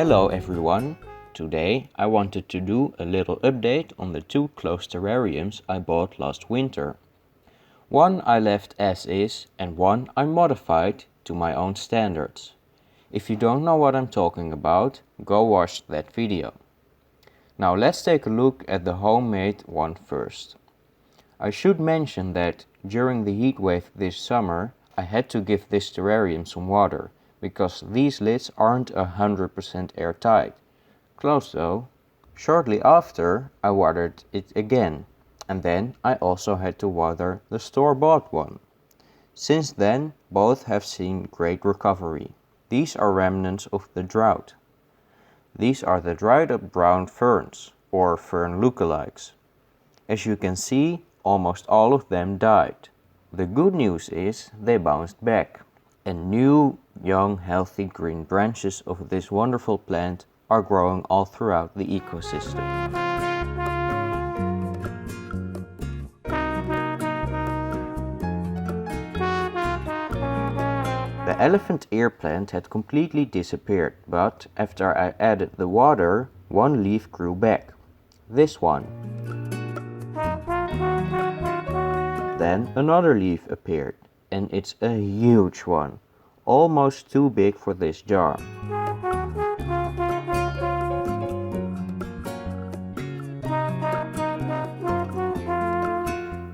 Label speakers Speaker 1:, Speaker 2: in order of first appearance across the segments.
Speaker 1: Hello everyone! Today I wanted to do a little update on the two closed terrariums I bought last winter. One I left as is and one I modified to my own standards. If you don't know what I'm talking about, go watch that video. Now let's take a look at the homemade one first. I should mention that during the heat wave this summer I had to give this terrarium some water, because these lids aren't 100% airtight. Close though. Shortly after I watered it again, and then I also had to water the store-bought one. Since then both have seen great recovery. These are remnants of the drought. These are the dried up brown ferns, or fern lookalikes. As you can see, almost all of them died. The good news is they bounced back, and new, young, healthy green branches of this wonderful plant are growing all throughout the ecosystem. The elephant ear plant had completely disappeared, but after I added the water, one leaf grew back. This one. Then another leaf appeared, and it's a huge one, almost too big for this jar.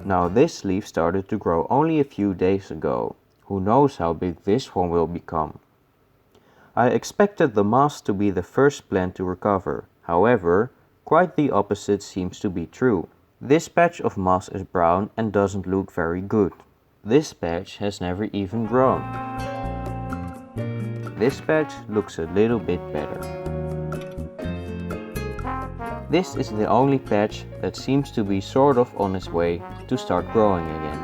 Speaker 1: Now this leaf started to grow only a few days ago. Who knows how big this one will become. I expected the moss to be the first plant to recover. However, quite the opposite seems to be true. This patch of moss is brown and doesn't look very good. This patch has never even grown. This patch looks a little bit better. This is the only patch that seems to be sort of on its way to start growing again.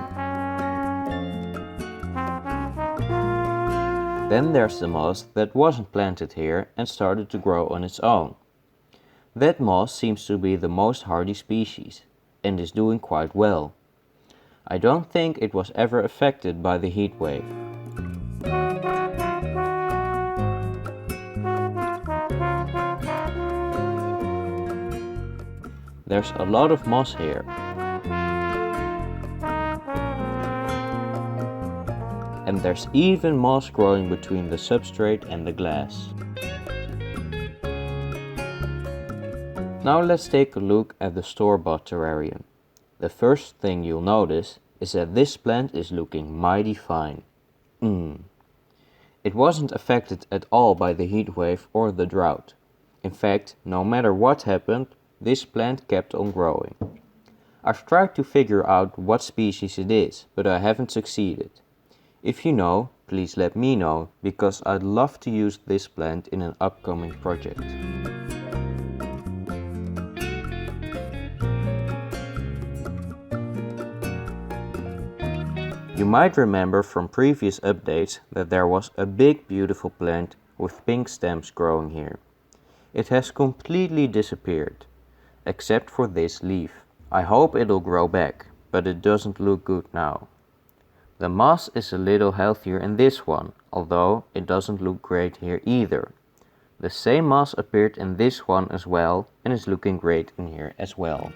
Speaker 1: Then there's the moss that wasn't planted here and started to grow on its own. That moss seems to be the most hardy species and is doing quite well. I don't think it was ever affected by the heat wave. There's a lot of moss here. And there's even moss growing between the substrate and the glass. Now let's take a look at the store-bought terrarium. The first thing you'll notice is that this plant is looking mighty fine. It wasn't affected at all by the heat wave or the drought. In fact, no matter what happened, this plant kept on growing. I've tried to figure out what species it is, but I haven't succeeded. If you know, please let me know, because I'd love to use this plant in an upcoming project. You might remember from previous updates that there was a big beautiful plant with pink stems growing here. It has completely disappeared, except for this leaf. I hope it'll grow back, but it doesn't look good now. The moss is a little healthier in this one, although it doesn't look great here either. The same moss appeared in this one as well and is looking great in here as well.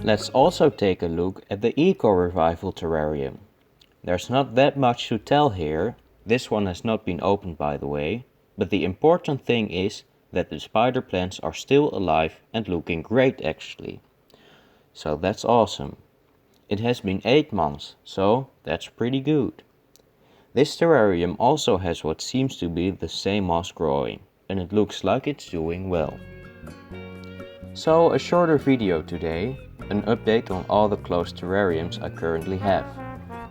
Speaker 1: Let's also take a look at the Eco Revival terrarium. There's not that much to tell here. This one has not been opened, by the way, but the important thing is that the spider plants are still alive and looking great actually. So that's awesome. It has been 8 months, so that's pretty good. This terrarium also has what seems to be the same moss growing, and it looks like it's doing well. So a shorter video today, an update on all the closed terrariums I currently have.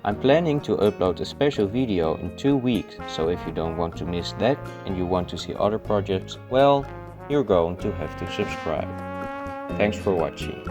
Speaker 1: I'm planning to upload a special video in 2 weeks, so if you don't want to miss that and you want to see other projects, well, you're going to have to subscribe. Thanks for watching.